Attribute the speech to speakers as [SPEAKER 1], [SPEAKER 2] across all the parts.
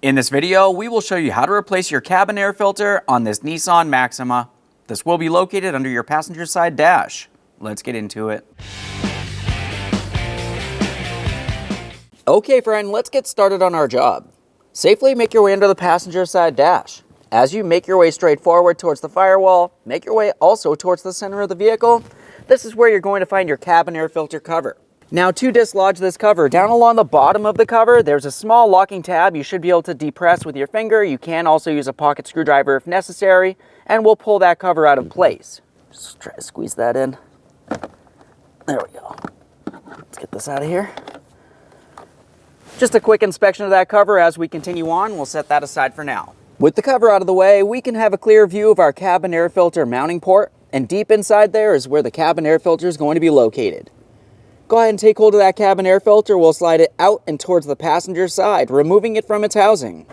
[SPEAKER 1] In this video, we will show you how to replace your cabin air filter on this Nissan Maxima. This will be located under your passenger side dash. Let's get into it. Okay friend, let's get started on our job. Safely make your way under the passenger side dash. As you make your way straight forward towards the firewall, make your way also towards the center of the vehicle. This is where you're going to find your cabin air filter cover. Now to dislodge this cover, down along the bottom of the cover, there's a small locking tab you should be able to depress with your finger. You can also use a pocket screwdriver if necessary, and we'll pull that cover out of place. Just try to squeeze that in. There we go. Let's get this out of here. Just a quick inspection of that cover as we continue on. We'll set that aside for now. With the cover out of the way, we can have a clear view of our cabin air filter mounting port, and deep inside there is where the cabin air filter is going to be located. Go ahead and take hold of that cabin air filter. We'll slide it out and towards the passenger side, removing it from its housing.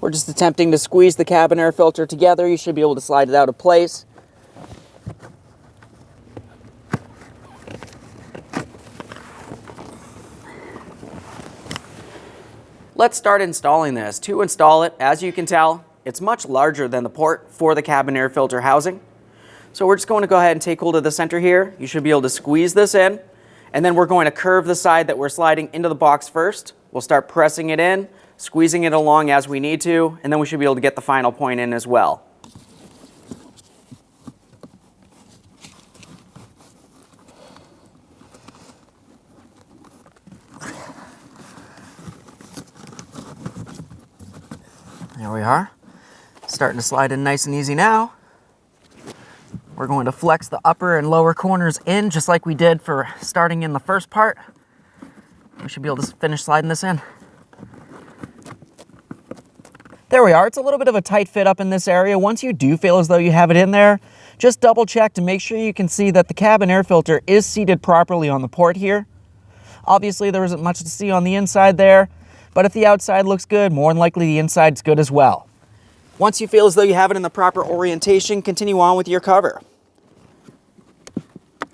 [SPEAKER 1] We're just attempting to squeeze the cabin air filter together. You should be able to slide it out of place. Let's start installing this. To install it, as you can tell, it's much larger than the port for the cabin air filter housing. So we're just going to go ahead and take hold of the center here. You should be able to squeeze this in, and then we're going to curve the side that we're sliding into the box first. We'll start pressing it in, squeezing it along as we need to, and then we should be able to get the final point in as well. There we are. Starting to slide in nice and easy now. We're going to flex the upper and lower corners in just like we did for starting in the first part. We should be able to finish sliding this in. There we are. It's a little bit of a tight fit up in this area. Once you do feel as though you have it in there, just double check to make sure you can see that the cabin air filter is seated properly on the port here. Obviously there isn't much to see on the inside there, but if the outside looks good, more than likely the inside's good as well. Once you feel as though you have it in the proper orientation, continue on with your cover.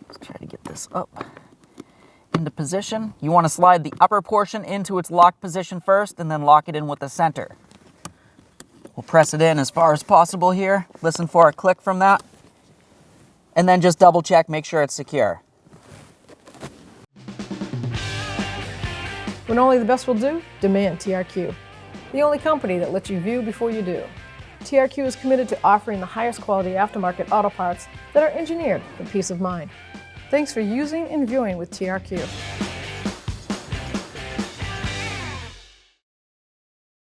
[SPEAKER 1] Let's try to get this up into position. You want to slide the upper portion into its locked position first and then lock it in with the center. We'll press it in as far as possible here. Listen for a click from that. And then just double check, make sure it's secure.
[SPEAKER 2] When only the best will do, demand TRQ. The only company that lets you view before you do. TRQ is committed to offering the highest quality aftermarket auto parts that are engineered for peace of mind. Thanks for using and viewing with TRQ.